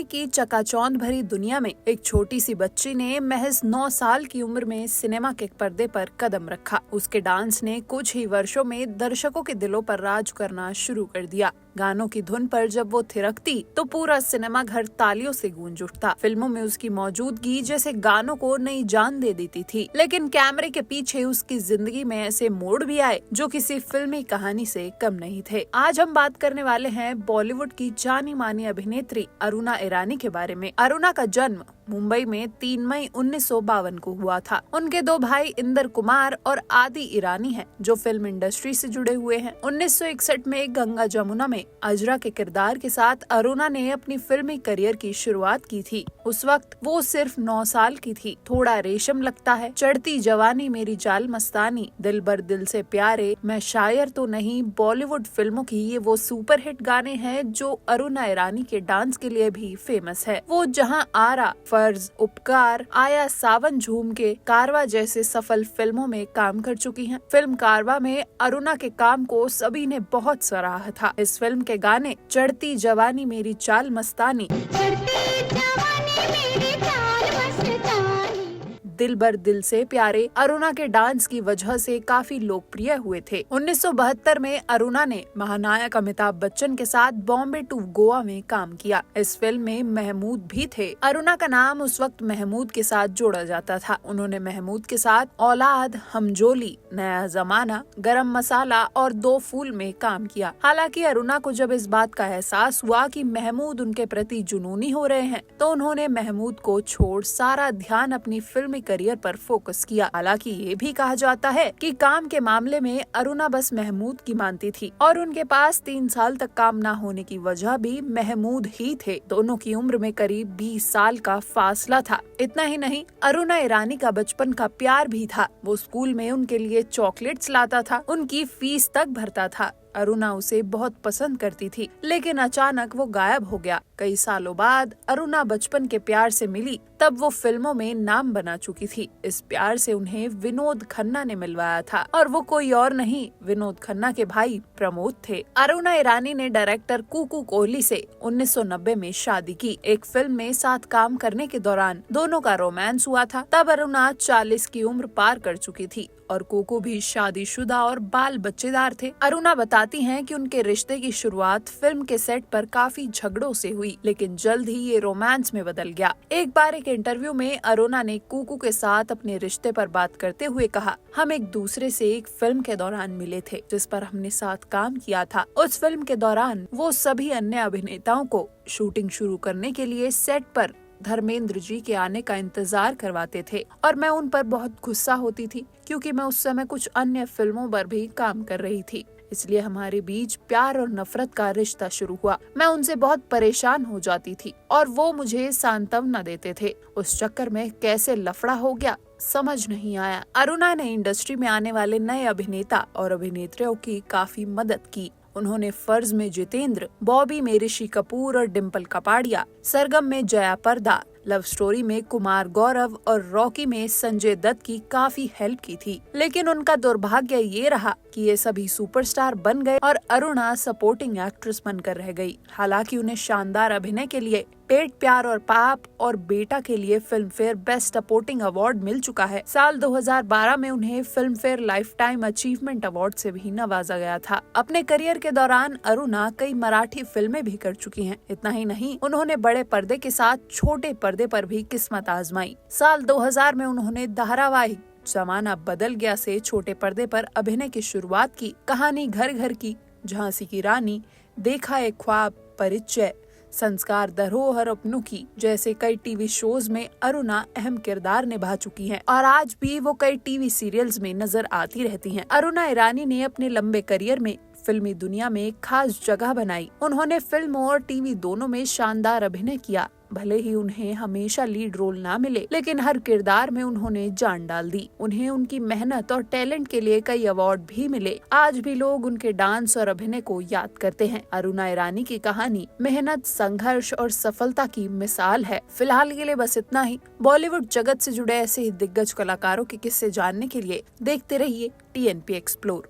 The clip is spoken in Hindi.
की चकाचौंध भरी दुनिया में एक छोटी सी बच्ची ने महज 9 साल की उम्र में सिनेमा के पर्दे पर कदम रखा। उसके डांस ने कुछ ही वर्षों में दर्शकों के दिलों पर राज करना शुरू कर दिया। गानों की धुन पर जब वो थिरकती तो पूरा सिनेमा घर तालियों से गूंज उठता। फिल्मों में उसकी मौजूदगी जैसे गानों को नई जान दे देती थी, लेकिन कैमरे के पीछे उसकी जिंदगी में ऐसे मोड़ भी आए जो किसी फिल्मी कहानी से कम नहीं थे। आज हम बात करने वाले हैं बॉलीवुड की जानी मानी अभिनेत्री अरुणा ईरानी के बारे में। अरुणा का जन्म मुंबई में 3 मई 1952 को हुआ था। उनके 2 भाई इंदर कुमार और आदि ईरानी हैं, जो फिल्म इंडस्ट्री से जुड़े हुए हैं। 1961 में गंगा जमुना में अजरा के किरदार के साथ अरुणा ने अपनी फिल्मी करियर की शुरुआत की थी। उस वक्त वो सिर्फ 9 साल की थी। थोड़ा रेशम लगता है, चढ़ती जवानी मेरी जाल मस्तानी, दिल बर दिल से प्यारे, मैं शायर तो नहीं, बॉलीवुड फिल्मों की ये वो सुपरहिट गाने हैं जो अरुणा ईरानी के डांस के लिए भी फेमस है। वो जहां आरा, फर्ज, उपकार, आया सावन झूम के, कारवा जैसे सफल फिल्मों में काम कर चुकी हैं। फिल्म कारवा में अरुणा के काम को सभी ने बहुत सराहा था। इस फिल्म के गाने चढ़ती जवानी मेरी चाल मस्तानी, दिल बर दिल से प्यारे अरुणा के डांस की वजह से काफी लोकप्रिय हुए थे। 1972 में अरुणा ने महानायक अमिताभ बच्चन के साथ बॉम्बे टू गोवा में काम किया। इस फिल्म में महमूद भी थे। अरुणा का नाम उस वक्त महमूद के साथ जोड़ा जाता था। उन्होंने महमूद के साथ औलाद, हमजोली, नया जमाना, गरम मसाला और 2 फूल में काम किया। हालांकि अरुणा को जब इस बात का एहसास हुआ कि महमूद उनके प्रति जुनूनी हो रहे हैं, तो उन्होंने महमूद को छोड़ सारा ध्यान अपनी फिल्मी करियर पर फोकस किया। हालांकि ये भी कहा जाता है कि काम के मामले में अरुणा बस महमूद की मानती थी और उनके पास 3 साल तक काम न होने की वजह भी महमूद ही थे। दोनों की उम्र में करीब 20 साल का फासला था। इतना ही नहीं, अरुणा ईरानी का बचपन का प्यार भी था। वो स्कूल में उनके लिए चॉकलेट्स लाता था, उनकी फीस तक भरता था। अरुणा उसे बहुत पसंद करती थी, लेकिन अचानक वो गायब हो गया। कई सालों बाद अरुणा बचपन के प्यार से मिली, तब वो फिल्मों में नाम बना चुकी थी। इस प्यार से उन्हें विनोद खन्ना ने मिलवाया था और वो कोई और नहीं, विनोद खन्ना के भाई प्रमोद थे। अरुणा ईरानी ने डायरेक्टर कुकू कोहली से 1990 में शादी की। एक फिल्म में साथ काम करने के दौरान दोनों का रोमांस हुआ था। तब अरुणा 40 की उम्र पार कर चुकी थी और कोको भी शादीशुदा और बाल बच्चेदार थे। अरुणा बताती हैं कि उनके रिश्ते की शुरुआत फिल्म के सेट पर काफी झगड़ों से हुई, लेकिन जल्द ही ये रोमांस में बदल गया। एक बार एक इंटरव्यू में अरुणा ने कुकू के साथ अपने रिश्ते पर बात करते हुए कहा, हम एक दूसरे से एक फिल्म के दौरान मिले थे जिस पर हमने साथ काम किया था। उस फिल्म के दौरान वो सभी अन्य अभिनेताओं को शूटिंग शुरू करने के लिए सेट पर धर्मेंद्र जी के आने का इंतजार करवाते थे और मैं उन पर बहुत गुस्सा होती थी, क्योंकि मैं उस समय कुछ अन्य फिल्मों पर भी काम कर रही थी। इसलिए हमारे बीच प्यार और नफरत का रिश्ता शुरू हुआ। मैं उनसे बहुत परेशान हो जाती थी और वो मुझे सांत्वना देते थे। उस चक्कर में कैसे लफड़ा हो गया समझ नहीं आया। अरुणा ने इंडस्ट्री में आने वाले नए अभिनेता और अभिनेत्रियों की काफी मदद की। उन्होंने फर्ज में जितेंद्र, बॉबी में ऋषि कपूर और डिम्पल कपाड़िया, सरगम में जया प्रदा, लव स्टोरी में कुमार गौरव और रॉकी में संजय दत्त की काफी हेल्प की थी। लेकिन उनका दुर्भाग्य ये रहा कि ये सभी सुपरस्टार बन गए और अरुणा सपोर्टिंग एक्ट्रेस बनकर रह गई। हालांकि उन्हें शानदार अभिनय के लिए पेट प्यार और पाप और बेटा के लिए Filmfare best supporting award मिल चुका है। साल 2012 में उन्हें Filmfare lifetime achievement award से भी नवाजा गया था। अपने करियर के दौरान अरुणा कई मराठी फिल्में भी कर चुकी हैं। इतना ही नहीं, उन्होंने बड़े पर्दे के साथ छोटे पर्दे पर भी किस्मत आजमाई। साल 2000 में उन्होंने धारावाहिक जमाना बदल गया से छोटे पर्दे पर अभिनय की शुरुआत की। कहानी घर घर की, झांसी की रानी, देखा एक ख्वाब, परिचय, संस्कार, धरोहर अपनों की जैसे कई टीवी शोज में अरुणा अहम किरदार निभा चुकी हैं और आज भी वो कई टीवी सीरियल्स में नजर आती रहती हैं। अरुणा ईरानी ने अपने लंबे करियर में फिल्मी दुनिया में एक खास जगह बनाई। उन्होंने फिल्मों और टीवी दोनों में शानदार अभिनय किया। भले ही उन्हें हमेशा लीड रोल ना मिले, लेकिन हर किरदार में उन्होंने जान डाल दी। उन्हें उनकी मेहनत और टैलेंट के लिए कई अवार्ड भी मिले। आज भी लोग उनके डांस और अभिनय को याद करते हैं। अरुणा ईरानी की कहानी मेहनत, संघर्ष और सफलता की मिसाल है। फिलहाल के लिए बस इतना ही। बॉलीवुड जगत से जुड़े ऐसे ही दिग्गज कलाकारों के किस्से जानने के लिए देखते रहिए TNP एक्सप्लोर।